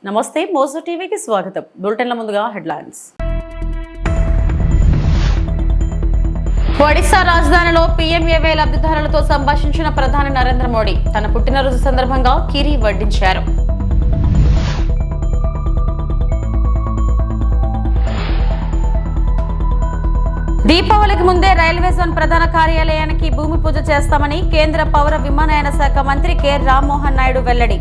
నమస్తే మోజో టీవీకి స్వాగతం. బులెటిన్ల ముందుగా హెడ్లైన్స్. ఒడిశా రాజధానిలో పీఎంఏవై లబ్ధిదారులతో సంభాషించిన ప్రధాని నరేంద్ర మోడీ తన పుట్టినరోజు సందర్భంగా కిరి వడ్డించారు. దీపావళికి ముందే రైల్వే జోన్ ప్రధాన కార్యాలయానికి భూమి పూజ చేస్తామని కేంద్ర పౌర విమానయాన శాఖ మంత్రి కె రామ్మోహన్ నాయుడు వెల్లడి.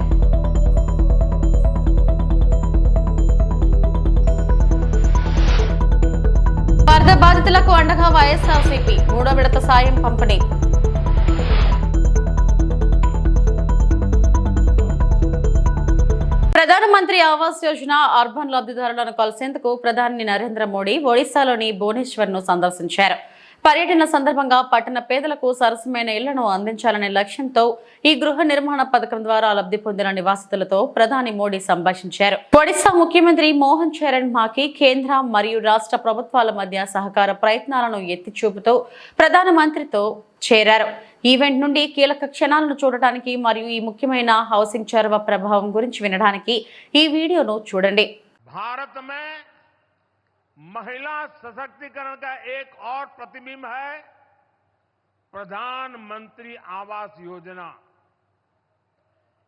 వరద బాధితులకు అండగా వైఎస్ఆర్సీపీ 3వ విడత సాయం పంపిణీ. ప్రధానమంత్రి ఆవాస్ యోజన అర్బన్ లబ్ధిదారులను కలిసేందుకు ప్రధాని నరేంద్ర మోడీ ఒడిశాలోని భువనేశ్వర్ను సందర్శించారు. పర్యటన సందర్భంగా పట్టణ పేదలకు సరసమైన ఇళ్లను అందించాలనే లక్ష్యంతో ఈ గృహ నిర్మాణ పథకం ద్వారా లబ్ధి పొందిన నివాసితులతో ప్రధాని మోడీ సంభాషించారు. ఒడిశా ముఖ్యమంత్రి మోహన్ చరణ్ మాకి కేంద్ర మరియు రాష్ట్ర ప్రభుత్వాల మధ్య సహకార ప్రయత్నాలను ఎత్తి చూపుతూ ప్రధానమంత్రితో చేరారు. ఈవెంట్ నుండి కీలక క్షణాలను చూడటానికి మరియు ఈ ముఖ్యమైన హౌసింగ్ చొరవ ప్రభావం గురించి వినడానికి ఈ వీడియోను చూడండి. भारत में महिला सशक्तिकरण का एक और प्रतिबिंब है प्रधानमंत्री आवास योजना.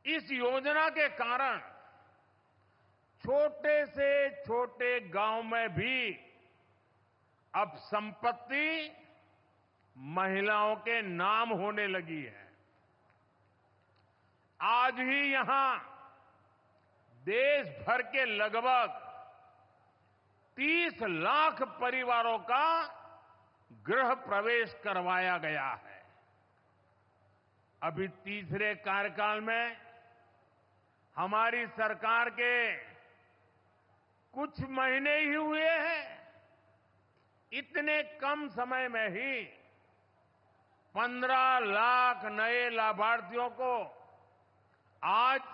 इस योजना के कारण छोटे से छोटे गांव में भी अब संपत्ति महिलाओं के नाम होने लगी है. आज ही यहां देश भर के लगभग 30 लाख परिवारों का गृह प्रवेश करवाया गया है. अभी तीसरे कार्यकाल में हमारी सरकार के कुछ महीने ही हुए हैं. इतने कम समय में ही 15 लाख नए लाभार्थियों को आज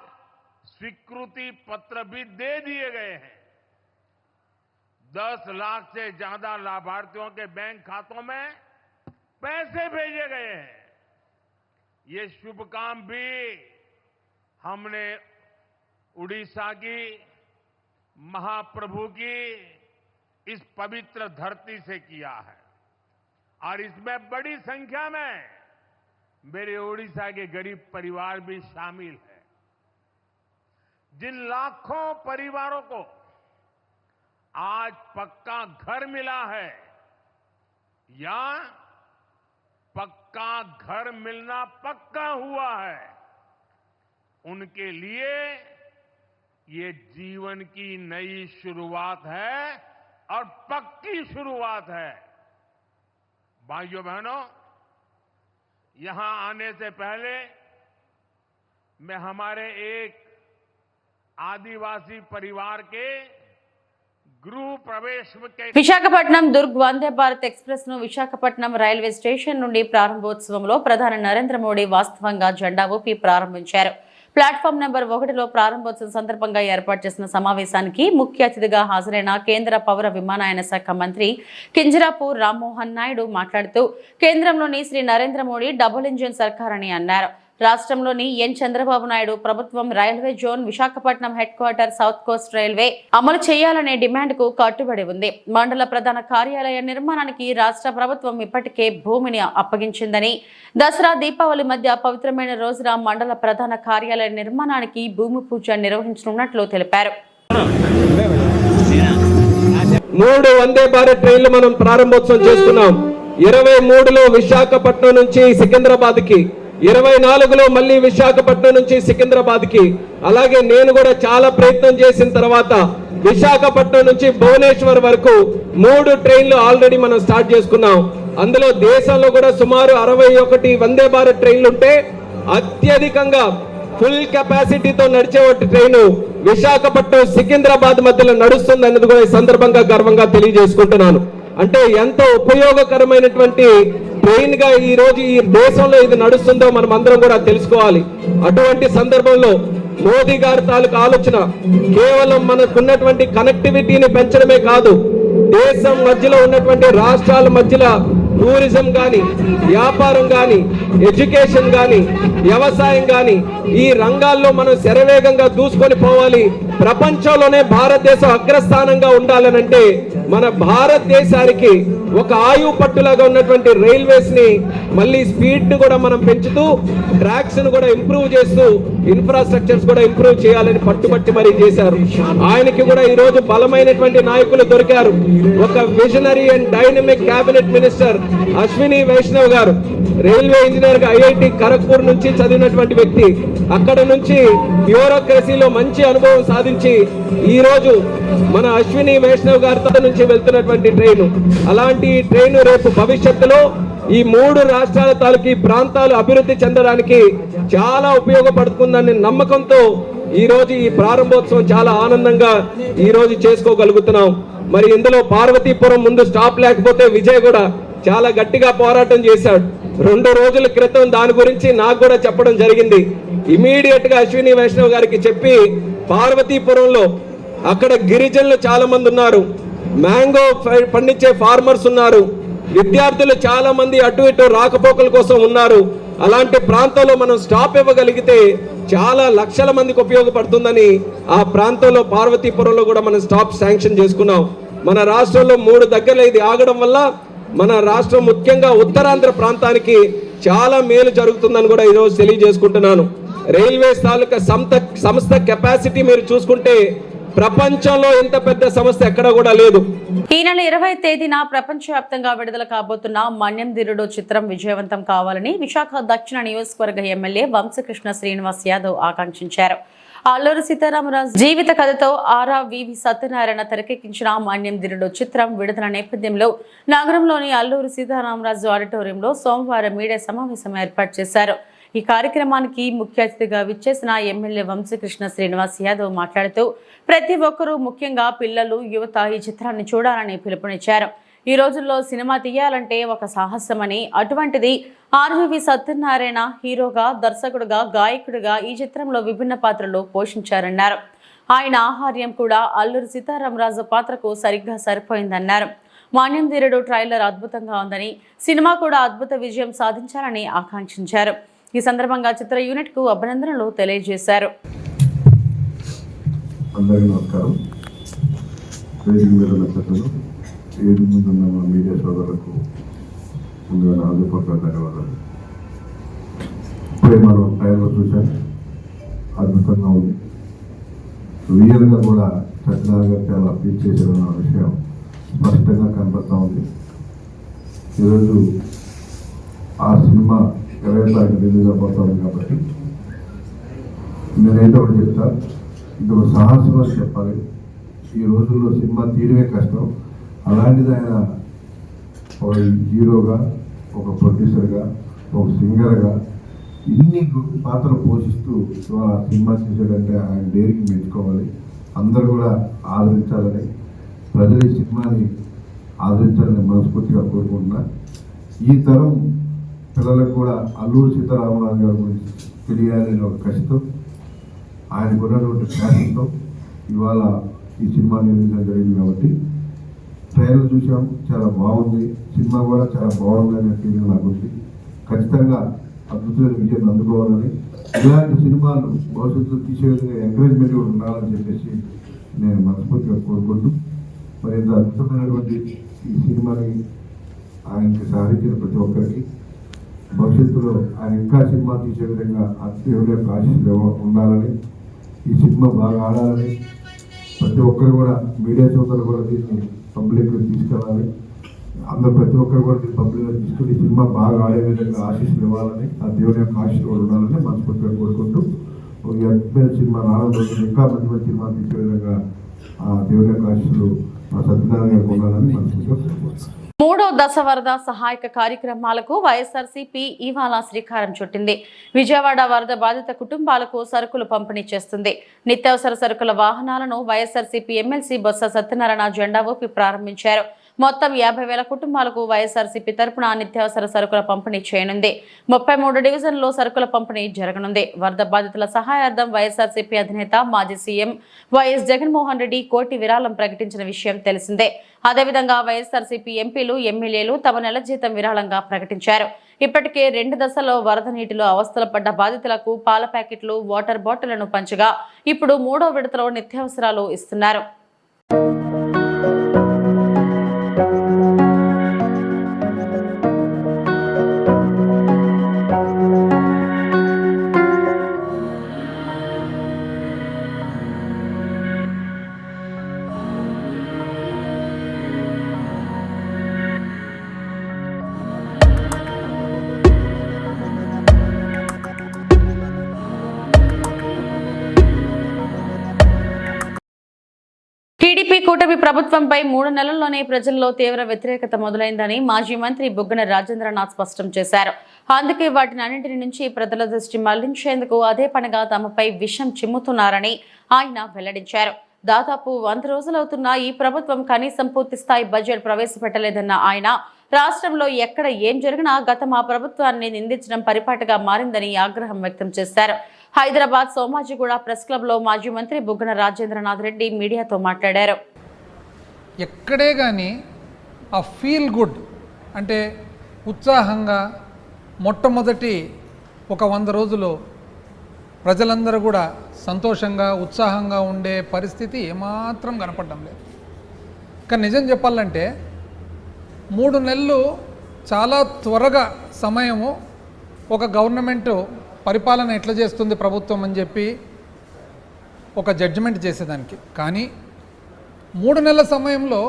स्वीकृति पत्र भी दे दिए गए हैं. 10 लाख से ज्यादा लाभार्थियों के बैंक खातों में पैसे भेजे गए हैं. ये शुभ काम भी हमने उड़ीसा की महाप्रभु की इस पवित्र धरती से किया है. और इसमें बड़ी संख्या में मेरे ओडिशा के गरीब परिवार भी शामिल हैं. जिन लाखों परिवारों को आज पक्का घर मिला है या पक्का घर मिलना पक्का हुआ है, उनके लिए ये जीवन की नई शुरुआत है और पक्की शुरुआत है. भाइयों बहनों, यहां आने से पहले मैं हमारे एक आदिवासी परिवार के गृह प्रवेश के విశాఖపట్నం దుర్గ్ వందే భారత్ ఎక్స్ప్రెస్ ను విశాఖపట్నం రైల్వే స్టేషన్ నుండి ప్రారంభోత్సవంలో ప్రధాని నరేంద్ర మోడీ వాస్తవంగా జెండా ఊపి ప్రారంభించారు. ప్లాట్ఫామ్ నెంబర్ 1లో ప్రారంభోత్సవం సందర్భంగా ఏర్పాటు చేసిన సమావేశానికి ముఖ్య అతిథిగా హాజరైన కేంద్ర పౌర విమానయాన శాఖ మంత్రి కింజరాపు రామ్మోహన్ నాయుడు మాట్లాడుతూ కేంద్రంలోని శ్రీ నరేంద్ర మోడీ డబుల్ ఇంజిన్ సర్కార్ అని అన్నారు. రాష్ట్రంలోని ఎన్ చంద్రబాబు నాయుడు ప్రభుత్వం railway zone Visakhapatnam head quarter south Coast railway అమలు చేయాలనే డిమాండ్ కు కట్టుబడి ఉంది. మండల ప్రధాన కార్యాలయ నిర్మాణానికి రాష్ట్ర ప్రభుత్వం ఇప్పటికే భూమిని అప్పగించిందని, దసరా దీపావళి మధ్య పవిత్రమైన రోజున మండల ప్రధాన కార్యాలయ నిర్మాణానికి భూమి పూజ నిర్వహించనున్నట్లు తెలిపారు. 3 వందే భారత్ ట్రైన్లు మనం ప్రారంభోత్సవం చేసుకున్నాం. 23లో విశాఖపట్నం నుంచి సికింద్రాబాద్ కి, 24లో మళ్ళీ విశాఖపట్నం నుంచి సికింద్రాబాద్ కి. అలాగే నేను కూడా చాలా ప్రయత్నం చేసిన తర్వాత విశాఖపట్నం నుంచి భువనేశ్వర్ వరకు 3 ట్రైన్లు ఆల్రెడీ మనం స్టార్ట్ చేసుకున్నాం. అందులో దేశంలో కూడా సుమారు 61 వందే భారత్ ట్రైన్లు ఉంటే అత్యధికంగా ఫుల్ కెపాసిటీతో నడిచే ట్రైన్ విశాఖపట్నం సికింద్రాబాద్ మధ్యలో నడుస్తుంది అన్నది కూడా ఈ సందర్భంగా గర్వంగా తెలియజేసుకుంటున్నాను. అంటే ఎంత ఉపయోగకరమైనటువంటి ట్రైన్ గా ఈ రోజు ఈ దేశంలో ఇది నడుస్తుందో మనం అందరం కూడా తెలుసుకోవాలి. అటువంటి సందర్భంలో మోదీ గారి తాలూకు ఆలోచన కేవలం మనకున్నటువంటి కనెక్టివిటీని పెంచడమే కాదు, దేశం మధ్యలో ఉన్నటువంటి రాష్ట్రాల మధ్యలో టూరిజం గాని, వ్యాపారం గాని, ఎడ్యుకేషన్ గాని, వ్యవసాయం గాని ఈ రంగాల్లో మనం శరవేగంగా దూసుకొని పోవాలి. ప్రపంచంలోనే భారతదేశం అగ్రస్థానంగా ఉండాలనంటే మన భారతదేశానికి ఒక ఆయువు పట్టులాగా ఉన్నటువంటి రైల్వేస్ ని మళ్ళీ స్పీడ్ ని కూడా మనం పెంచుతూ ట్రాక్స్ ను కూడా ఇంప్రూవ్ చేస్తూ ఇన్ఫ్రాస్ట్రక్చర్స్ కూడా ఇంప్రూవ్ చేయాలని పట్టుబట్టి మరీ చేశారు. ఆయనకి కూడా ఈ రోజు బలమైనటువంటి నాయకులు దొరికారు. ఒక visionary and dynamic cabinet minister Ashwini Vaishnav గారు రైల్వే ఇంజనీర్ గా ఐఐటి ఖరగ్పూర్ నుంచి చదివినటువంటి వ్యక్తి. అక్కడ నుంచి బ్యూరోక్రసీలో మంచి అనుభవం సాధించి ఈ రోజు మన అశ్విని వైష్ణవ్ గారి నుంచి వెళ్తున్నటువంటి ట్రైన్, అలాంటి ట్రైన్ రేపు భవిష్యత్తులో ఈ 3 రాష్ట్రాల తాలూకు ప్రాంతాలు అభివృద్ధి చెందడానికి చాలా ఉపయోగపడుతుందనే నమ్మకంతో ఈ రోజు ఈ ప్రారంభోత్సవం చాలా ఆనందంగా ఈ రోజు చేసుకోగలుగుతున్నాం. మరి ఇందులో పార్వతీపురం ముందు స్టాప్ లేకపోతే విజయ్ కూడా చాలా గట్టిగా పోరాటం చేశాడు. 2 రోజుల క్రితం దాని గురించి నాకు కూడా చెప్పడం జరిగింది. ఇమీడియట్ గా అశ్విని వైష్ణవ్ గారికి చెప్పి పార్వతీపురంలో అక్కడ గిరిజనులు చాలా మంది ఉన్నారు, మ్యాంగో పండించే ఫార్మర్స్ ఉన్నారు, విద్యార్థులు చాలా మంది అటు ఇటు రాకపోకల కోసం ఉన్నారు. అలాంటి ప్రాంతంలో మనం స్టాప్ ఇవ్వగలిగితే చాలా లక్షల మందికి ఉపయోగపడుతుందని ఆ ప్రాంతంలో పార్వతీపురంలో కూడా మనం స్టాప్ శాంక్షన్ చేసుకున్నాం. మన రాష్ట్రంలో 3 దగ్గరలో ఇది ఆగడం వల్ల మన రాష్ట్రం ముఖ్యంగా ఉత్తరాంధ్ర ప్రాంతానికి చాలా మేలు జరుగుతుందని కూడా ఈరోజు తెలియజేసుకుంటున్నాను. రైల్వేస్ తాలూకా సంస్థ కెపాసిటీ మీరు చూసుకుంటే ప్రపంచంలో ఇంత పెద్ద సంస్థ ఎక్కడ కూడా లేదు. ఈ నెల 20వ తేదీన ప్రపంచవ్యాప్తంగా విడుదల కాబోతున్న మన్యం ధీరుడు చిత్రం విజయవంతం కావాలని విశాఖ దక్షిణ నియోజకవర్గ ఎమ్మెల్యే వంశకృష్ణ శ్రీనివాస్ యాదవ్ ఆకాంక్షించారు. అల్లూరి సీతారామరాజు జీవిత కథతో వివి సత్యనారాయణ తెరకెక్కించిన మన్యం ధీరుడు చిత్రం విడుదల నేపథ్యంలో నగరంలోని అల్లూరి సీతారామరాజు ఆడిటోరియంలో సోమవారం మీడియా సమావేశం ఏర్పాటు చేశారు. ఈ కార్యక్రమానికి ముఖ్య అతిథిగా విచ్చేసిన ఎమ్మెల్యే వంశకృష్ణ శ్రీనివాస్ యాదవ్ మాట్లాడుతూ ప్రతి ఒక్కరూ ముఖ్యంగా పిల్లలు, యువత ఈ చిత్రాన్ని చూడాలని పిలుపునిచ్చారు. ఈ రోజుల్లో సినిమా తీయాలంటే ఒక సాహసమని, అటువంటిది ఆర్వీవి సత్యనారాయణ హీరోగా, దర్శకుడుగా, గాయకుడిగా ఈ చిత్రంలో విభిన్న పాత్రలు పోషించారన్నారు. ఆయన ఆహార్యం కూడా అల్లూరి సీతారామరాజు పాత్రకు సరిగ్గా సరిపోయిందన్నారు. మన్యం ధీరుడు ట్రైలర్ అద్భుతంగా ఉందని, సినిమా కూడా అద్భుత విజయం సాధించాలని ఆకాంక్షించారు. ఈ సందర్భంగా చిత్ర యూనిట్ కు అభినందనలు తెలియజేశారు. అందరికీ నమస్కారం. ఏది ముందున్న మా మీడియా సోదరులకు ముందుగా నా హృదయపూర్వక ధన్యవాదాలు. ఇప్పుడే మనం ట్రైలర్ చూసాం, అద్భుతంగా ఉంది. రియల్గా కూడా సత్యనారాయణ గారు చాలా అప్పీల్ చేశారన్న విషయం స్పష్టంగా కనపడతా ఉంది. ఈరోజు ఆ సినిమా 20వ తారీఖు రిలీజ్ అయిపోతుంది కాబట్టి నేనైతే ఒకటి చెప్తా, ఇది ఒక సాహసం అని చెప్పాలి. ఈ రోజుల్లో సినిమా తీయడమే కష్టం, అలాంటిది ఆయన ఒక హీరోగా, ఒక ప్రొడ్యూసర్గా, ఒక సింగర్గా ఇన్ని పాత్రలు పోషిస్తూ ఇవాళ సినిమా చేశాడంటే ఆయన డేరికి మెచ్చుకోవాలి. అందరూ కూడా ఆదరించాలని, ప్రజలు ఈ సినిమాని ఆదరించాలని మనస్ఫూర్తిగా కోరుకుంటున్నా. ఈ తరం పిల్లలకు కూడా అల్లూరి సీతారామరాజు గారి గురించి తెలియాలని ఒక కసితో, ఆయనకు ఉన్నటువంటి ప్యాషన్తో ఇవాళ ఈ సినిమా నిర్మించడం జరిగింది. కాబట్టి ట్రైలర్ చూసాం, చాలా బాగుంది. సినిమా కూడా చాలా బాగుందనే ఫీలింగ్ నాకు ఉంది. ఖచ్చితంగా అద్భుతమైన విజయం అందుకోవాలని, ఇలాంటి సినిమాలు భవిష్యత్తులో తీసే విధంగా ఎంకరేజ్మెంట్ కూడా ఉండాలని చెప్పేసి నేను మనస్ఫూర్తిగా కోరుకుంటూ, మరి ఇంత అద్భుతమైనటువంటి ఈ సినిమాని ఆయనకి సహకరించిన ప్రతి ఒక్కరికి భవిష్యత్తులో ఆయన ఇంకా సినిమా తీసే విధంగా దేవుడి యొక్క ఆశీస్సులు ఉండాలని, ఈ సినిమా బాగా ఆడాలని, ప్రతి ఒక్కరు కూడా మీడియా సోదరులు కూడా దీన్ని పబ్లిక్లో తీసుకెళ్ళాలి. అందరూ ప్రతి ఒక్కరు కూడా దీన్ని పబ్లిక్లో తీసుకుని సినిమా బాగా ఆడే విధంగా ఆశీస్సులు ఇవ్వాలని, ఆ దేవుడి యొక్క ఆశీస్సులు కూడా ఉండాలని మనస్ఫూర్తిగా కోరుకుంటూ, ఈ అద్భుతమైన సినిమా రావడం రోజులు ఇంకా మంచి మంచి సినిమా తీసే విధంగా ఆ దేవుడి యొక్క ఆశీస్సులు మా సత్యనారాయణ గారికి ఉండాలని మనస్ఫూర్తిగా కోరుకుంటున్నాను. 3వ దశ వరద సహాయక కార్యక్రమాలకు వైఎస్ఆర్సీపీ ఇవాళ శ్రీకారం చుట్టింది. విజయవాడ వరద బాధిత కుటుంబాలకు సరుకులు పంపిణీ చేస్తుంది. నిత్యావసర సరుకుల వాహనాలను వైఎస్ఆర్సీపీ ఎమ్మెల్సీ బొత్స సత్యనారాయణ జెండా ఊపి ప్రారంభించారు. మొత్తం 50,000 కుటుంబాలకు వైఎస్ఆర్సీపీ తరపున నిత్యావసర సరుకుల పంపిణీ చేయనుంది. 33 డివిజన్లలో సరుకుల పంపిణీ జరగనుంది. వరద బాధితుల సహాయార్థం వైఎస్ఆర్సీపీ అధినేత మాజీ సీఎం వైఎస్ జగన్మోహన్ రెడ్డి కోటి విరాళం ప్రకటించిన విషయం తెలిసిందే. అదేవిధంగా వైఎస్ఆర్సీపీ ఎంపీలు, ఎమ్మెల్యేలు తమ నెల జీతం విరాళంగా ప్రకటించారు. ఇప్పటికే 2 దశల్లో వరద నీటిలో అవస్థలు పడ్డ బాధితులకు పాల ప్యాకెట్లు, వాటర్ బాటిళ్లను పంచగా ఇప్పుడు 3వ విడతలో నిత్యావసరాలు ఇస్తున్నారు. టీడీపీ కూటమి ప్రభుత్వంపై 3 నెలల్లోనే ప్రజల్లో తీవ్ర వ్యతిరేకత మొదలైందని మాజీ మంత్రి బుగ్గన రాజేంద్రనాథ్ స్పష్టం చేశారు. అందుకే వాటిని అన్నింటి నుంచి ప్రజల దృష్టి మళ్లించేందుకు అదే పనిగా తమపై విషం చిమ్ముతున్నారని ఆయన వెల్లడించారు. దాదాపు 100 రోజులవుతున్న ఈ ప్రభుత్వం కనీసం పూర్తి స్థాయి బడ్జెట్ ప్రవేశపెట్టలేదన్న ఆయన రాష్ట్రంలో ఎక్కడ ఏం జరిగినా గత మా ప్రభుత్వాన్ని నిందించడం పరిపాటిగా మారిందని ఆగ్రహం వ్యక్తం చేశారు. హైదరాబాద్ సోమాజిగూడ ప్రెస్ క్లబ్లో మాజీ మంత్రి బుగ్గన రాజేంద్రనాథ్ రెడ్డి మీడియాతో మాట్లాడారు. ఎక్కడే కానీ ఆ ఫీల్ గుడ్ అంటే ఉత్సాహంగా మొట్టమొదటి ఒక 100 రోజులు ప్రజలందరూ కూడా సంతోషంగా ఉత్సాహంగా ఉండే పరిస్థితి ఏమాత్రం కనపడడం లేదు. కానీ నిజం చెప్పాలంటే 3 నెలలు చాలా త్వరగా సమయము ఒక గవర్నమెంటు పరిపాలన ఎట్లా చేస్తుంది ప్రభుత్వం అని చెప్పి ఒక జడ్జిమెంట్ చేసేదానికి. కానీ 3 నెలల సమయంలో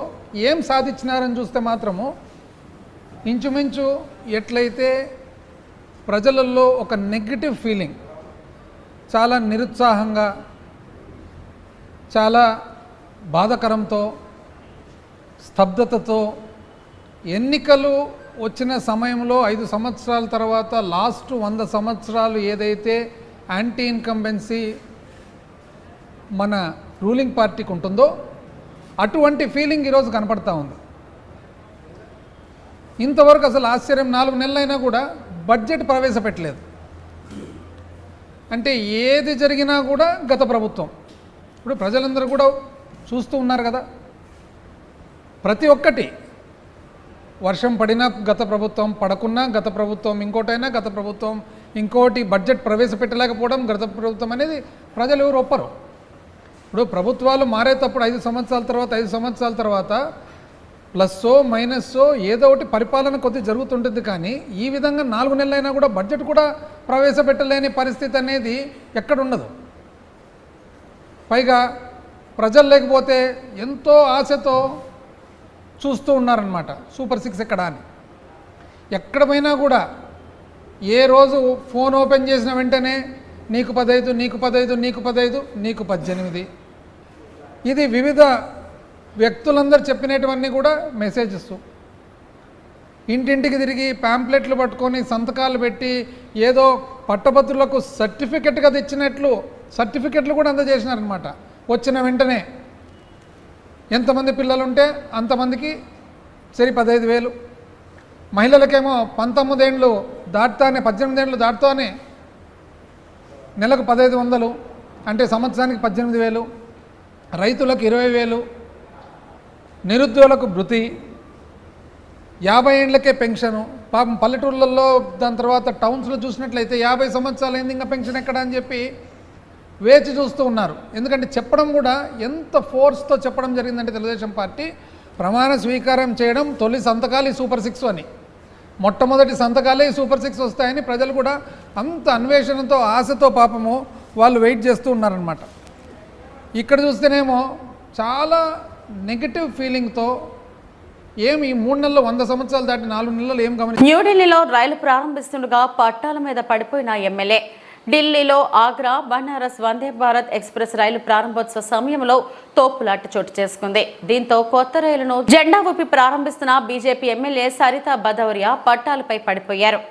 ఏం సాధించినారని చూస్తే మాత్రము ఇంచుమించు ఎట్లయితే ప్రజలలో ఒక నెగటివ్ ఫీలింగ్, చాలా నిరుత్సాహంగా, చాలా బాధాకరంతో, స్తబ్దతతో ఎన్నికలు వచ్చిన సమయంలో 5 సంవత్సరాల తర్వాత లాస్ట్ 100 సంవత్సరాలు ఏదైతే యాంటీ ఇన్కంబెన్సీ మన రూలింగ్ పార్టీకి ఉంటుందో అటువంటి ఫీలింగ్ ఈరోజు కనపడతా ఉంది. ఇంతవరకు అసలు ఆశ్చర్యం, 4 నెలలైనా కూడా బడ్జెట్ ప్రవేశపెట్టలేదు. అంటే ఏది జరిగినా కూడా గత ప్రభుత్వం. ఇప్పుడు ప్రజలందరూ కూడా చూస్తూ ఉన్నారు కదా, ప్రతి ఒక్కటి వర్షం పడినా గత ప్రభుత్వం, పడకున్నా గత ప్రభుత్వం, ఇంకోటైనా గత ప్రభుత్వం, ఇంకోటి బడ్జెట్ ప్రవేశపెట్టలేకపోవడం గత ప్రభుత్వం అనేది ప్రజలు ఎవరు ఒప్పరు. ఇప్పుడు ప్రభుత్వాలు మారేటప్పుడు 5 సంవత్సరాల తర్వాత ప్లస్సో మైనస్సో ఏదో ఒకటి పరిపాలన కొద్ది జరుగుతుంటుంది. కానీ ఈ విధంగా 4 నెలలైనా కూడా బడ్జెట్ కూడా ప్రవేశపెట్టలేని పరిస్థితి అనేది ఎక్కడుండదు. పైగా ప్రజలు లేకపోతే ఎంతో ఆశతో చూస్తూ ఉన్నారనమాట సూపర్ 6 ఎక్కడ అని. ఎక్కడ పోయినా కూడా ఏ రోజు ఫోన్ ఓపెన్ చేసిన వెంటనే నీకు 15, నీకు 15, నీకు 15, నీకు 18. ఇది వివిధ వ్యక్తులందరూ చెప్పినటువన్నీ కూడా మెసేజెస్. ఇంటింటికి తిరిగి ప్యాంప్లెట్లు పట్టుకొని సంతకాలు పెట్టి ఏదో పట్టభద్రులకు సర్టిఫికెట్గా తెచ్చినట్లు సర్టిఫికెట్లు కూడా అందజేసినారనమాట. వచ్చిన వెంటనే ఎంతమంది పిల్లలు ఉంటే అంతమందికి సరి 15,000. మహిళలకేమో 19 ఏళ్ళు దాటుతానే 18 ఏళ్ళు దాటుతానే నెలకు 1,500, అంటే సంవత్సరానికి 18,000. రైతులకు 20,000, నిరుద్యోగులకు భృతి, 50 ఏళ్ళకే పెన్షను. పాపం పల్లెటూళ్ళల్లో దాని తర్వాత టౌన్స్లో చూసినట్లయితే 50 సంవత్సరాలు ఏంది ఇంకా పెన్షన్ ఎక్కడ అని చెప్పి వేచి చూస్తూ ఉన్నారు. ఎందుకంటే చెప్పడం కూడా ఎంత ఫోర్స్తో చెప్పడం జరిగిందంటే తెలుగుదేశం పార్టీ ప్రమాణ స్వీకారం చేయడం తొలి సంతకాలు ఈ సూపర్ 6 అని, మొట్టమొదటి సంతకాలే ఈ సూపర్ 6 వస్తాయని ప్రజలు కూడా అంత అన్వేషణతో ఆశతో పాపము వాళ్ళు వెయిట్ చేస్తూ ఉన్నారనమాట. ఇక్కడ చూస్తేనేమో చాలా నెగటివ్ ఫీలింగ్తో ఏమి 3 నెలలు 100 సంవత్సరాలు దాటి 4 నెలలు ఏం గమనించారు. న్యూఢిల్లీలో రైలు ప్రారంభిస్తుండగా పట్టాల మీద పడిపోయిన ఎమ్మెల్యే. ఢిల్లీలో ఆగ్రా బనారస్ వందే భారత్ ఎక్స్ప్రెస్ రైలు ప్రారంభోత్సవ సమయంలో తోపులాట చోటు చేసుకుంది. దీంతో కొత్త రైలును జెండా ఊపి ప్రారంభిస్తున్న బీజేపీ ఎమ్మెల్యే సరితా భదౌరియా పట్టాలపై పడిపోయారు.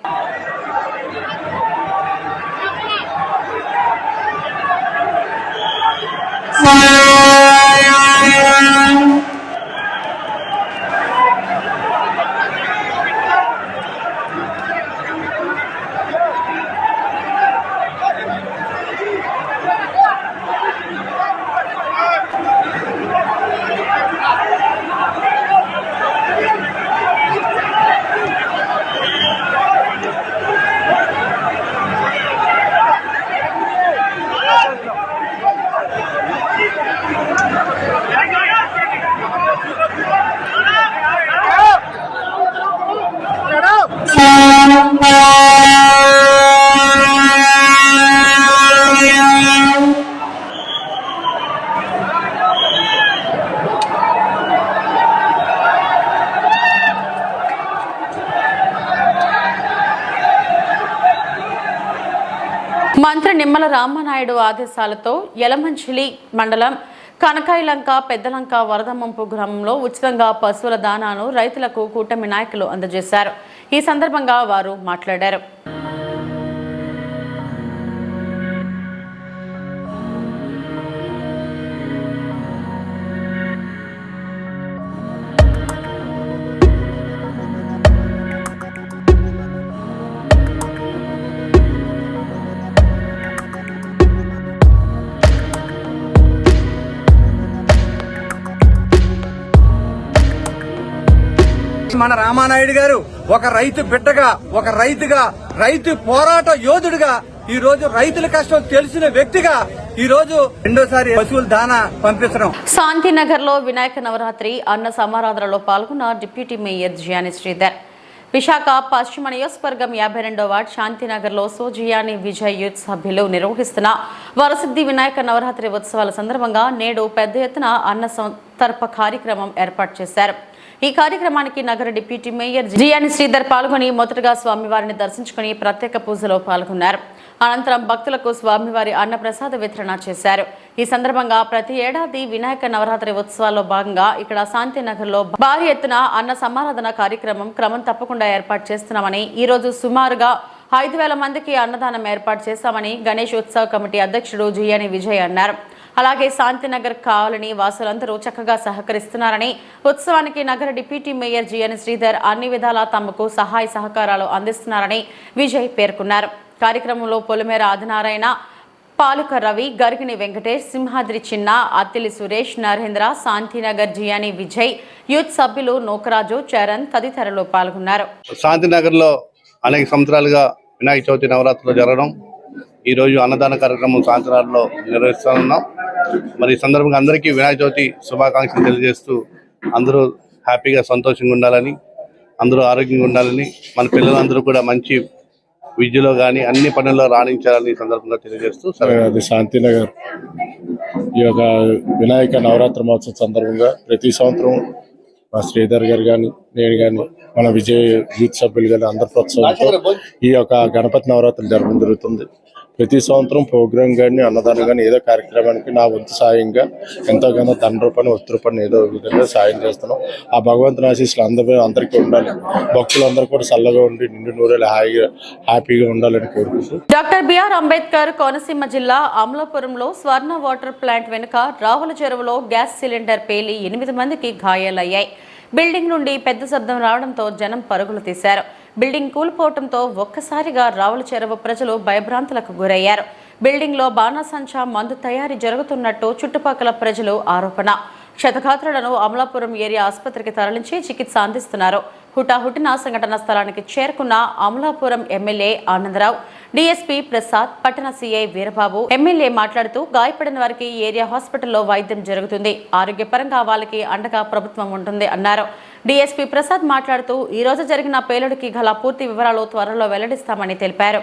మంత్రి నిమ్మల రామనాయుడు ఆదేశాలతో యలమంచిలి మండలం కనకాయలంక పెద్దలంక వరద ముంపు గ్రామంలో ఉచితంగా పశువుల దానాను రైతులకు కూటమి నాయకులు అందజేశారు. ఈ సందర్భంగా వారు మాట్లాడారు. మన రామానాయుడు గారు ఒక రైతు బిడ్డగా, ఒక రైతుగా, రైతు పోరాట యోధుడిగా, ఈ రోజు రైతుల కష్టం తెలిసిన వ్యక్తిగా ఈ రోజు రెండోసారి పశువుల దానా పంపిస్తున్నాం. శాంతినగర్ లో వినాయక నవరాత్రి అన్న సమారాధనలో పాల్గొన్న డిప్యూటీ మేయర్ జియాని శ్రీధర్. విశాఖ పశ్చిమ నియోజకవర్గం 52వ వార్డ్ శాంతినగర్ లో సోజియాని విజయ్ యూత్ సభ్యులు నిర్వహిస్తున్న వరసిద్ధి వినాయక నవరాత్రి ఉత్సవాల సందర్భంగా నేడు పెద్ద ఎత్తున అన్న సంతర్ప కార్యక్రమం ఏర్పాటు చేశారు. ఈ కార్యక్రమానికి నగర డిప్యూటీ మేయర్ జియాని శ్రీధర్ పాల్గొని మొదటగా స్వామివారిని దర్శించుకుని ప్రత్యేక పూజలో పాల్గొన్నారు. అనంతరం భక్తులకు స్వామివారి అన్నప్రసాద వితరణ చేశారు. ఈ సందర్భంగా ప్రతి ఏడాది వినాయక నవరాత్రి ఉత్సవాల్లో భాగంగా ఇక్కడ శాంతినగర్ లో భారీ ఎత్తున అన్న సమారాధన కార్యక్రమం క్రమం తప్పకుండా ఏర్పాటు చేస్తున్నామని, ఈ రోజు సుమారుగా 5,000 మందికి అన్నదానం ఏర్పాటు చేశామని గణేష్ ఉత్సవ కమిటీ అధ్యక్షుడు జియాని విజయ్ అన్నారు. అలాగే శాంతినగర్ కాలనీ వాసులందరూ చక్కగా సహకరిస్తున్నారని, ఉత్సవానికి నగర డిప్యూటీ మేయర్ జియాని శ్రీధర్ అన్ని విధాలా తమకు సహాయ సహకారాలు అందిస్తున్నారని విజయ్ పేర్కొన్నారు. కార్యక్రమంలో పొలిమేర ఆదినారాయణ, పాలుక రవి, గరిగిని వెంకటేష్, సింహాద్రి చిన్న, అత్తిలి సురేష్, నరేంద్ర, శాంతినగర్ జియాని విజయ్ యూత్ సభ్యులు నోకరాజు, చరణ్ తదితరులు పాల్గొన్నారు. శాంతినగర్ లో అనేక సంవత్సరాలుగా వినాయక చవితి నవరాత్రులు జరగడం, ఈ రోజు అన్నదాన కార్యక్రమం సాయంత్రాల్లో నిర్వహిస్తున్నాం. మరి ఈ సందర్భంగా అందరికీ వినాయక చవితి శుభాకాంక్షలు తెలియజేస్తూ అందరూ హ్యాపీగా సంతోషంగా ఉండాలని, అందరూ ఆరోగ్యంగా ఉండాలని, మన పిల్లలందరూ కూడా మంచి విద్యలో కానీ అన్ని పనుల్లో రాణించాలని ఈ సందర్భంగా తెలియజేస్తూ అది శాంతినగర్ ఈ యొక్క వినాయక నవరాత్రి మహోత్సవం సందర్భంగా ప్రతి సంవత్సరం మా శ్రీధర్ గారు కానీ, నేను కానీ, మన విజయ్ యూత్ సభ్యులు కానీ అందరి ప్రోత్సాహంతో ఈ యొక్క గణపతి నవరాత్రులు జరగడం జరుగుతుంది. ప్రతి సంవత్సరం ప్రోగ్రాం కానీ, అన్నదానం కానీ ఏదో కార్యక్రమానికి నా వంతు సాయంగా ఎంతో కొంత ధన రూపాయలు, వస్తు రూపాయలు ఏదో విధంగా సాయం చేస్తున్నాం. ఆ భగవంతుని ఆశీస్సులు అందరికీ ఉండాలి, భక్తులందరూ కూడా చల్లగా ఉండి నిండు నూరేళ్ళు హ్యాపీగా ఉండాలని కోరుకుంటూ. డాక్టర్ బిఆర్ అంబేద్కర్ కోనసీమ జిల్లా అమలాపురంలో స్వర్ణ వాటర్ ప్లాంట్ వెనుక రావుల చెరువులో గ్యాస్ సిలిండర్ పేలి 8 మందికి గాయాలయ్యాయి. బిల్డింగ్ నుండి పెద్ద శబ్దం రావడంతో జనం పరుగులు తీశారు. బిల్డింగ్ కూలిపోవడంతో ఒక్కసారిగా రావుల చెరువు ప్రజలు భయభ్రాంతులకు గురయ్యారు. బిల్డింగ్ లో బాణాసంచా మందు తయారీ జరుగుతున్నట్టు చుట్టుపక్కల ప్రజలు ఆరోపణ. క్షతగాత్రులను అమలాపురం ఏరియా ఆసుపత్రికి తరలించి చికిత్స అందిస్తున్నారు. హుటాహుటిన సంఘటన స్థలానికి చేరుకున్న అమలాపురం ఎమ్మెల్యే ఆనందరావు, డీఎస్పీ ప్రసాద్, పట్టణ సీఐ వీరబాబు ఎమ్మెల్యే మాట్లాడుతూ గాయపడిన వారికి ఏరియా హాస్పిటల్లో వైద్యం జరుగుతుంది, ఆరోగ్యపరంగా వాళ్ళకి అండగా ప్రభుత్వం ఉంటుంది అన్నారు. డీఎస్పీ ప్రసాద్ మాట్లాడుతూ ఈ రోజు జరిగిన పేలుడికి గల పూర్తి వివరాలు త్వరలో వెల్లడిస్తామని తెలిపారు.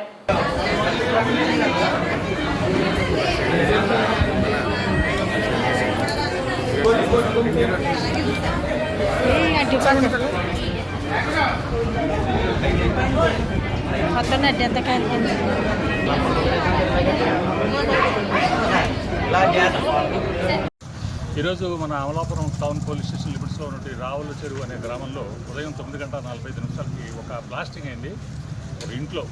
ఈరోజు మన అమలాపురం టౌన్ పోలీస్ స్టేషన్ లిమిట్స్లో ఉన్నటువంటి రావుల చెరువు అనే గ్రామంలో ఉదయం 9:45 ఒక బ్లాస్టింగ్ అయింది ఒక ఇంట్లో.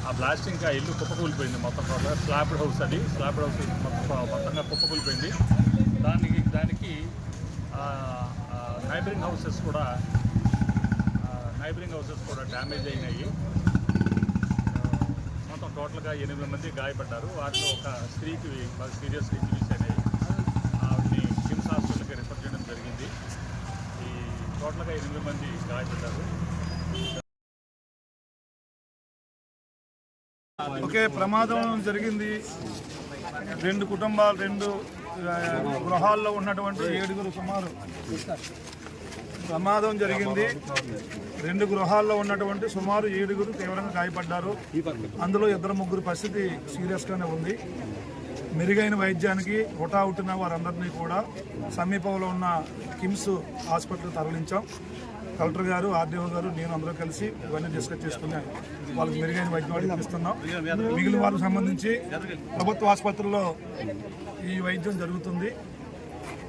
ఆ బ్లాస్టింగ్కి ఆ ఇల్లు కుప్పకూలిపోయింది. మొత్తం స్లాబ్డ్ హౌస్, అది స్లాబ్డ్ హౌస్ మొత్తంగా కుప్పకూలిపోయింది. దానికి నైబరింగ్ హౌసెస్ కూడా డ్యామేజ్ అయినాయి. మొత్తం టోటల్గా 8 మంది గాయపడ్డారు. వాటిలో ఒక స్త్రీకి బాగా సీరియస్ ఇంజరీస్ అయినాయి. ఆవిడని కిమ్స్ హాస్పిటల్కి రిఫర్ చేయడం జరిగింది. ఈ టోటల్గా 8 మంది గాయపడ్డారు. ఒకే ప్రమాదం జరిగింది. 2 కుటుంబాలు, 2 గృహాల్లో ఉన్నటువంటి 7 సుమారు ప్రమాదం జరిగింది. 2 గృహాల్లో ఉన్నటువంటి సుమారు 7 తీవ్రంగా గాయపడ్డారు. అందులో 2-3 పరిస్థితి సీరియస్గానే ఉంది. మెరుగైన వైద్యానికి హుటాహుటిన వారందరినీ కూడా సమీపంలో ఉన్న కిమ్స్ హాస్పిటల్ తరలించాం. కలెక్టర్ గారు, ఆర్డీఓ గారు, నేను అందరూ కలిసి ఇవన్నీ డిస్కస్ చేసుకుని వాళ్ళకి మెరుగైన వైద్యం ఇప్పిస్తున్నాం. మిగిలిన వారికి సంబంధించి ప్రభుత్వ ఆసుపత్రుల్లో ఈ వైద్యం జరుగుతుంది.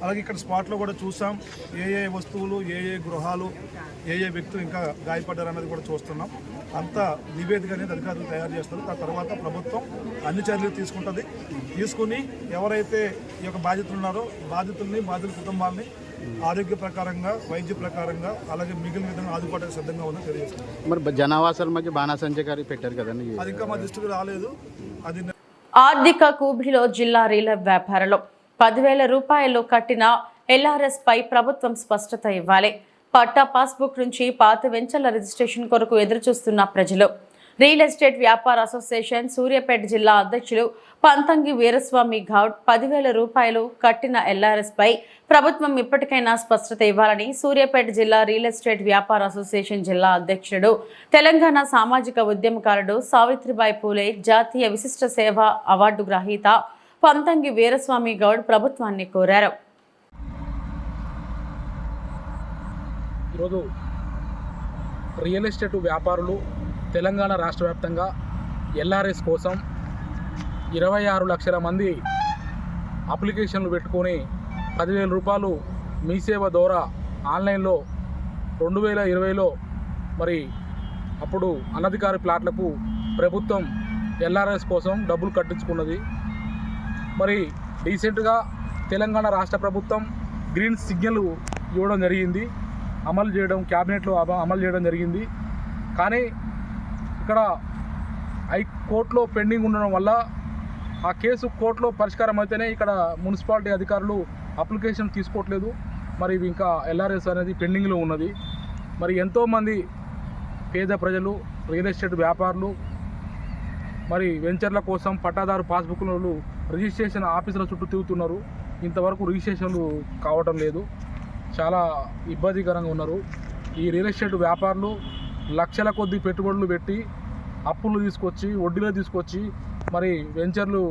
అలాగే ఇక్కడ స్పాట్లో కూడా చూసాం ఏ వస్తువులు, ఏ గృహాలు, ఏ వ్యక్తులు ఇంకా గాయపడ్డారు అనేది కూడా చూస్తున్నాం. అంతా నివేదిక అనేది అధికారులు తయారు చేస్తారు. ఆ తర్వాత ప్రభుత్వం అన్ని చర్యలు తీసుకుని ఎవరైతే ఈ యొక్క బాధితులు ఉన్నారో బాధితుల్ని, బాధితుల కుటుంబాలని ఆరోగ్య ప్రకారంగా, వైద్య ప్రకారంగా, అలాగే మిగిలిన విధంగా ఆదుకోవడానికి సిద్ధంగా ఉందని తెలియజేస్తుంది. మరి జనావాసాల మధ్య బాణాసంచకారి పెట్టారు కదండి, అది ఇంకా మా దృష్టికి రాలేదు. అది ఆర్థిక కూబిలో జిల్లా రీల వ్యాపారంలో 10,000 రూపాయలు కట్టిన LRS పై ప్రభుత్వం స్పష్టత ఇవ్వాలి. పట్టా పాస్బుక్ నుంచి పాత వెంచర్ల రిజిస్ట్రేషన్ కొరకు ఎదురుచూస్తున్న ప్రజలు. రియల్ ఎస్టేట్ వ్యాపార అసోసియేషన్ సూర్యాపేట జిల్లా అధ్యక్షులు పంతంగి వీరస్వామి గౌడ్ 10,000 రూపాయలు కట్టిన LRS పై ప్రభుత్వం ఇప్పటికైనా స్పష్టత ఇవ్వాలని సూర్యాపేట జిల్లా రియల్ ఎస్టేట్ వ్యాపార అసోసియేషన్ జిల్లా అధ్యక్షుడు, తెలంగాణ సామాజిక ఉద్యమకారుడు, సావిత్రిబాయి పూలే జాతీయ విశిష్ట సేవ అవార్డు గ్రహీత పంతంగి వీరస్వామి గౌడ్ ప్రభుత్వాన్ని కోరారు. ఈరోజు రియల్ ఎస్టేట్ వ్యాపారులు తెలంగాణ రాష్ట్ర వ్యాప్తంగా LRS కోసం 26 లక్షల మంది అప్లికేషన్లు పెట్టుకొని 10,000 రూపాయలు మీ సేవ ద్వారా ఆన్లైన్లో 2020లో మరి అప్పుడు అనధికార ప్లాట్లకు ప్రభుత్వం LRS కోసం డబ్బులు కట్టించుకున్నది. మరి రీసెంట్గా తెలంగాణ రాష్ట్ర ప్రభుత్వం గ్రీన్ సిగ్నల్ ఇవ్వడం జరిగింది, అమలు చేయడం, క్యాబినెట్లో అమలు చేయడం జరిగింది. కానీ ఇక్కడ హైకోర్టులో పెండింగ్ ఉండడం వల్ల ఆ కేసు కోర్టులో పరిష్కారం అయితేనే ఇక్కడ మున్సిపాలిటీ అధికారులు అప్లికేషన్ తీసుకోవట్లేదు. మరి ఇంకా LRS అనేది పెండింగ్లో ఉన్నది. మరి ఎంతోమంది పేద ప్రజలు, రియల్ ఎస్టేట్ వ్యాపారులు మరి వెంచర్ల కోసం పట్టాదారు పాస్బుక్లు రిజిస్ట్రేషన్ ఆఫీసుల చుట్టూ తిరుగుతున్నారు. ఇంతవరకు రిజిస్ట్రేషన్లు కావటం లేదు. చాలా ఇబ్బందికరంగా ఉన్నారు. ఈ రియల్ ఎస్టేట్ వ్యాపారులు లక్షల కొద్ది పెట్టుబడులు పెట్టి అప్పులు తీసుకొచ్చి, వడ్డీలో తీసుకొచ్చి మరి వెంచర్లు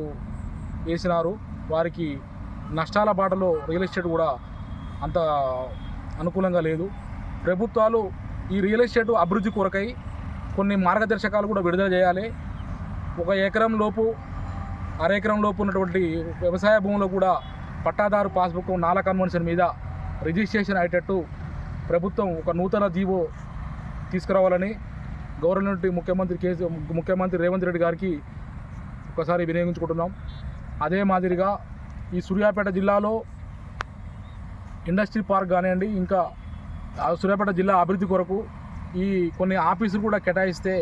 వేసినారు. వారికి నష్టాల బాటలో రియల్ ఎస్టేట్ కూడా అంత అనుకూలంగా లేదు. ప్రభుత్వాలు ఈ రియల్ ఎస్టేట్ అభివృద్ధి కొరకై కొన్ని మార్గదర్శకాలు కూడా విడుదల చేయాలి. 1 ఎకరం లోపు, అర ఎకరం లోపు ఉన్నటువంటి వ్యవసాయ భూములు కూడా పట్టాదారు పాస్బుక్ 4 కన్వెన్షన్ మీద రిజిస్ట్రేషన్ అయ్యేటట్టు ప్రభుత్వం ఒక నూతన జీవో తీసుకురావాలని గవర్నమెంట్ ముఖ్యమంత్రి రేవంత్ రెడ్డి గారికి ఒకసారి వినియోగించుకుంటున్నాం. అదే మాదిరిగా ఈ సూర్యాపేట జిల్లాలో ఇండస్ట్రీ పార్క్ కానివ్వండి, ఇంకా సూర్యాపేట జిల్లా అభివృద్ధి కొరకు ఈ కొన్ని ఆఫీసులు కూడా కేటాయిస్తే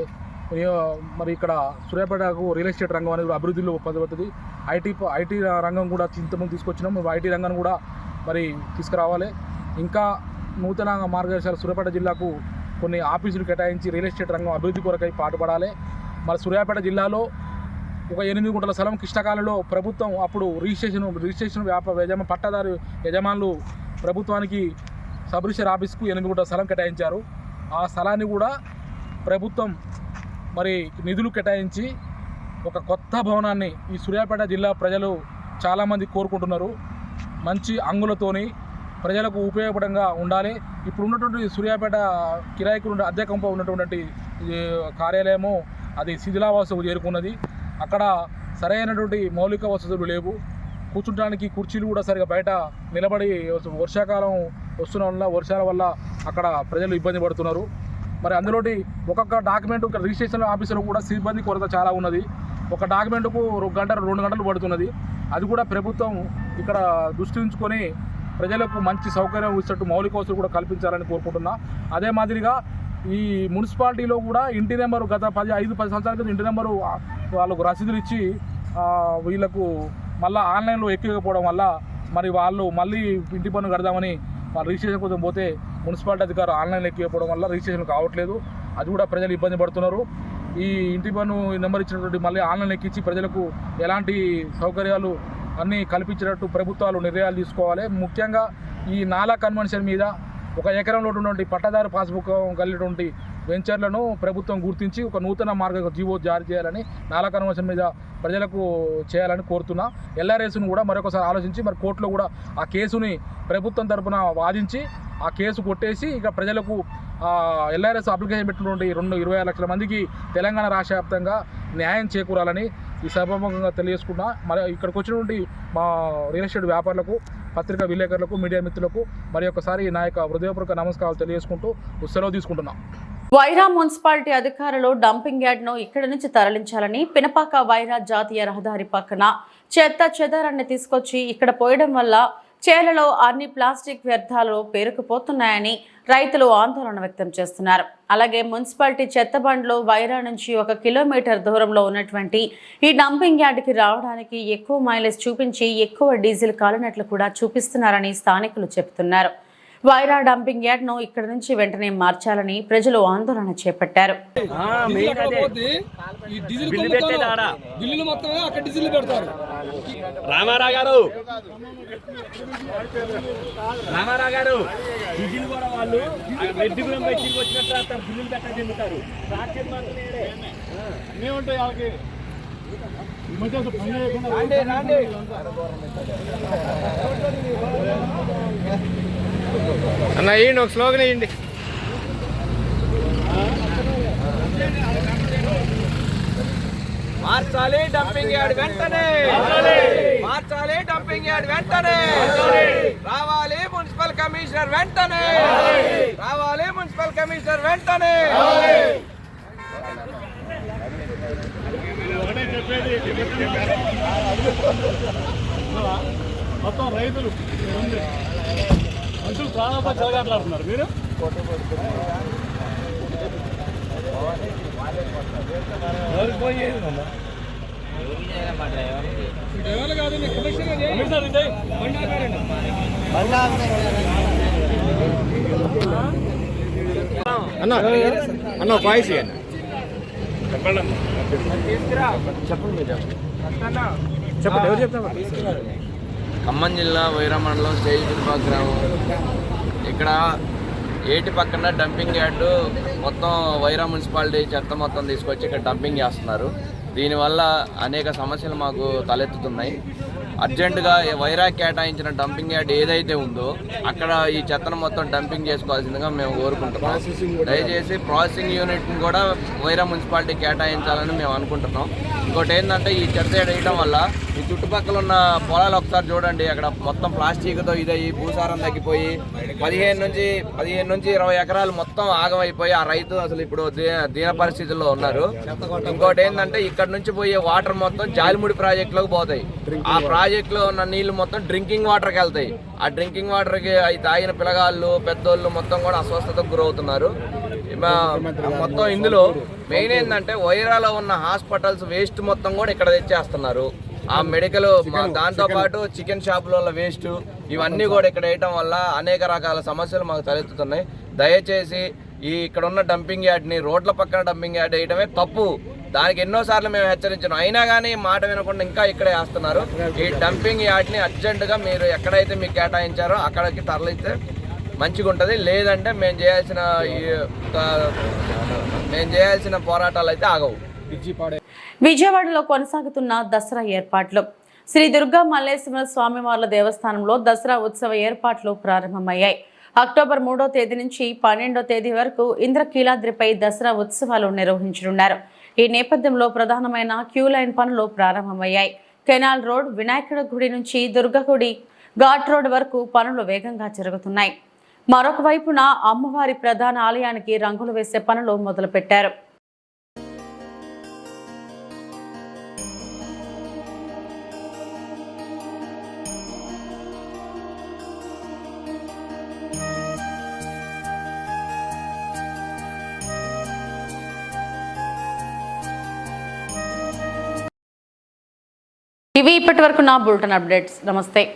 మరి ఇక్కడ సూర్యాపేటకు రియల్ ఎస్టేట్ రంగం అనేది అభివృద్ధిలో పొందబడుతుంది. ఐటీ రంగం కూడా ఇంతకుముందు తీసుకొచ్చినాం. ఐటీ రంగాన్ని కూడా మరి తీసుకురావాలి. ఇంకా నూతన మార్గదర్శకాలు సూర్యాపేట జిల్లాకు కొన్ని ఆఫీసులు కేటాయించి రియల్ ఎస్టేట్ రంగం అభివృద్ధి కొరకై పాటుపడాలి. మరి సూర్యాపేట జిల్లాలో ఒక 8 గుంటల స్థలం కృష్ణకాలంలో ప్రభుత్వం అప్పుడు రిజిస్ట్రేషన్ పట్టాదారు యజమానులు ప్రభుత్వానికి సబ్ రిజిస్టర్ ఆఫీస్కు 8 గుంటల స్థలం కేటాయించారు. ఆ స్థలాన్ని కూడా ప్రభుత్వం మరి నిధులు కేటాయించి ఒక కొత్త భవనాన్ని ఈ సూర్యాపేట జిల్లా ప్రజలు చాలామంది కోరుకుంటున్నారు. మంచి అంగులతోని ప్రజలకు ఉపయోగపడంగా ఉండాలి. ఇప్పుడు ఉన్నటువంటి సూర్యాపేట కిరాయికు అద్దెకంప ఉన్నటువంటి కార్యాలయము అది శిథిలావాసకు చేరుకున్నది. అక్కడ సరైనటువంటి మౌలిక వసతులు లేవు. కూర్చుంటానికి కుర్చీలు కూడా సరిగా బయట నిలబడి వర్షాకాలం వస్తున్న వల్ల వర్షాల వల్ల అక్కడ ప్రజలు ఇబ్బంది పడుతున్నారు. మరి అందులోటి ఒక్కొక్క డాక్యుమెంట్ రిజిస్ట్రేషన్ ఆఫీసులో కూడా సిబ్బంది కొరత చాలా ఉన్నది. ఒక డాక్యుమెంట్కు 1 గంట 2 గంటలు పడుతున్నది. అది కూడా ప్రభుత్వం ఇక్కడ దృష్టి ఉంచుకొని ప్రజలకు మంచి సౌకర్యం ఇచ్చేట్టు మౌలిక వసతులు కూడా కల్పించాలని కోరుకుంటున్నా. అదే మాదిరిగా ఈ మున్సిపాలిటీలో కూడా ఇంటి నెంబరు గత 5-10 సంవత్సరాల క్రితం ఇంటి నెంబరు వాళ్ళకు రసీదులు ఇచ్చి వీళ్ళకు మళ్ళీ ఆన్లైన్లో ఎక్కిపోవడం వల్ల మరి వాళ్ళు మళ్ళీ ఇంటి పన్ను కడదామని వాళ్ళు రిజిస్ట్రేషన్ కోసం పోతే మున్సిపాలిటీ అధికారులు ఆన్లైన్లో ఎక్కిపోవడం వల్ల రిజిస్ట్రేషన్ కావట్లేదు. అది కూడా ప్రజలు ఇబ్బంది పడుతున్నారు. ఈ ఇంటి పన్ను నెంబర్ ఇచ్చినటువంటి మళ్ళీ ఆన్లైన్ ఎక్కించి ప్రజలకు ఎలాంటి సౌకర్యాలు అన్నీ కల్పించేటట్టు ప్రభుత్వాలు నిర్ణయాలు తీసుకోవాలి. ముఖ్యంగా ఈ 4 కన్వెన్షన్ మీద 1 ఎకరంలో ఉన్నటువంటి పట్టాదారు పాస్బుక్ కలిగినటువంటి వెంచర్లను ప్రభుత్వం గుర్తించి ఒక నూతన మార్గ జీవో జారీ చేయాలని, నాలా కన్వర్షన్ మీద ప్రజలకు చేయాలని కోరుతున్నా. ఎల్ఆర్ఎస్ను కూడా మరొకసారి ఆలోచించి మరి కోర్టులో కూడా ఆ కేసుని ప్రభుత్వం తరపున వాదించి ఆ కేసు కొట్టేసి ఇక ప్రజలకు ఎల్ఆర్ఎస్ అప్లికేషన్ పెట్టినటువంటి 26 లక్షల మందికి తెలంగాణ రాష్ట్ర వ్యాప్తంగా న్యాయం చేకూరాలని ఈ సభాముఖంగా తెలియజేసుకున్నా. మరి ఇక్కడికి వచ్చినటువంటి మా రియల్ ఎస్టేట్ వ్యాపారులకు, పత్రికా విలేకరులకు, మీడియా మిత్రులకు మరి ఒకసారి నా యొక్క హృదయపూర్వక నమస్కారాలు తెలియజేసుకుంటూ సెలవు తీసుకుంటున్నాం. వైరా మున్సిపాలిటీ అధికారులు డంపింగ్ యార్డ్ను ఇక్కడి నుంచి తరలించాలని, పినపాక వైరా జాతీయ రహదారి పక్కన చెత్త చెదారాన్ని తీసుకొచ్చి ఇక్కడ పోయడం వల్ల చేలలో అన్ని ప్లాస్టిక్ వ్యర్థాలు పేరుకుపోతున్నాయని రైతులు ఆందోళన వ్యక్తం చేస్తున్నారు. అలాగే మున్సిపాలిటీ చెత్త బండ్లు వైరా నుంచి 1 కిలోమీటర్ దూరంలో ఉన్నటువంటి ఈ డంపింగ్ యార్డ్కి రావడానికి ఎక్కువ మైలేజ్ చూపించి ఎక్కువ డీజిల్ కాలినట్లు కూడా చూపిస్తున్నారని స్థానికులు చెబుతున్నారు. వైరా డంపింగ్ యార్డ్ను ఇక్కడ నుంచి వెంటనే మార్చాలని ప్రజలు ఆందోళన చేపట్టారు. రామారావు గారు డీజిల్ కూడా వాళ్ళు రెడ్డిపురం బయటికి వచ్చినట్టు బిల్లులు పెట్ట చెందుతారు. ఉంటాయి వాళ్ళకి అన్న వేయండి, ఒక స్లోగన్ వేయండి. మార్చాలి డంపింగ్ యార్డ్ వెంటనే, మార్చాలి డంపింగ్ యార్డ్ వెంటనే, రావాలి మున్సిపల్ కమిషనర్ వెంటనే, రావాలి మున్సిపల్ కమిషనర్ వెంటనే. మొత్తం రైతులు మనుషులు ప్రాణాలతో చెలగాట్లాడుతున్నారు. మీరు అన్న వాయిస్ చెప్పండి, చెప్పండి ఎవరు చెప్తారు. ఖమ్మం జిల్లా వైరా మండలం స్టేజిపా గ్రామం. ఇక్కడ ఏటి పక్కన డంపింగ్ యార్డు మొత్తం వైరా మున్సిపాలిటీ చెత్త మొత్తం తీసుకొచ్చి ఇక్కడ డంపింగ్ చేస్తున్నారు. దీనివల్ల అనేక సమస్యలు మాకు తలెత్తుతున్నాయి. అర్జెంటుగా వైరా కేటాయించిన డంపింగ్ యార్డ్ ఏదైతే ఉందో అక్కడ ఈ చెత్తను మొత్తం డంపింగ్ చేసుకోవాల్సిందిగా మేము కోరుకుంటున్నాం. దయచేసి ప్రాసెసింగ్ యూనిట్ని కూడా వైరా మున్సిపాలిటీ కేటాయించాలని మేము అనుకుంటున్నాం. ఇంకోటి ఏంటంటే ఈ చెత్త వేయడం వల్ల ఈ చుట్టుపక్కల ఉన్న పొలాలు ఒకసారి చూడండి, అక్కడ మొత్తం ప్లాస్టిక్తో ఇదయ్యి భూసారం తగ్గిపోయి 15 నుంచి 20 ఎకరాలు మొత్తం ఆగమైపోయి ఆ రైతు అసలు ఇప్పుడు దీన పరిస్థితుల్లో ఉన్నారు. ఇంకోటి ఏంటంటే ఇక్కడ నుంచి పోయే వాటర్ మొత్తం జాలిముడి ప్రాజెక్టులోకి పోతాయి. ఆ ప్రాజెక్టులో ఉన్న నీళ్లు మొత్తం డ్రింకింగ్ వాటర్కి వెళ్తాయి. ఆ డ్రింకింగ్ వాటర్కి అవి తాగిన పిల్లగాళ్ళు, పెద్దోళ్ళు మొత్తం కూడా అస్వస్థతకు గురవుతున్నారు. మొత్తం ఇందులో మెయిన్ ఏంటంటే వైరాలో ఉన్న హాస్పిటల్స్ వేస్ట్ మొత్తం కూడా ఇక్కడ తెచ్చేస్తున్నారు. ఆ మెడికల్ దాంతోపాటు చికెన్ షాపుల వేస్ట్ ఇవన్నీ కూడా ఇక్కడ వేయటం వల్ల అనేక రకాల సమస్యలు మాకు తలెత్తుతున్నాయి. దయచేసి ఇక్కడ ఉన్న డంపింగ్ యార్డ్ని రోడ్ల పక్కన డంపింగ్ యార్డ్ వేయడమే తప్పు. దానికి ఎన్నోసార్లు మేము హెచ్చరించాం, అయినా కానీ మాట వినకుండా ఇంకా ఇక్కడే వేస్తున్నారు. ఈ డంపింగ్ యార్డ్ని అర్జెంటుగా మీరు ఎక్కడైతే మీకు కేటాయించారో అక్కడికి తరలిస్తే మంచిగా ఉంటుంది. లేదంటే మేము చేయాల్సిన పోరాటాలు అయితే ఆగవు. విజయవాడలో కొనసాగుతున్న దసరా ఏర్పాట్లు. శ్రీ దుర్గా మల్లేశ్వర స్వామివార్ల దేవస్థానంలో దసరా ఉత్సవ ఏర్పాట్లు ప్రారంభమయ్యాయి. అక్టోబర్ 3వ తేదీ నుంచి 12వ తేదీ వరకు ఇంద్రకీలాద్రిపై దసరా ఉత్సవాలు నిర్వహించనున్నారు. ఈ నేపథ్యంలో ప్రధానమైన క్యూ లైన్ పనులు ప్రారంభమయ్యాయి. కెనాల్ రోడ్, వినాయకుడి గుడి నుంచి దుర్గగుడి ఘాట్ రోడ్ వరకు పనులు వేగంగా జరుగుతున్నాయి. మరొక వైపున అమ్మవారి ప్రధాన ఆలయానికి రంగులు వేసే పనులు మొదలుపెట్టారు. ఇవి ఇప్పటి వరకు నా బులెటిన్ అప్డేట్స్. నమస్తే.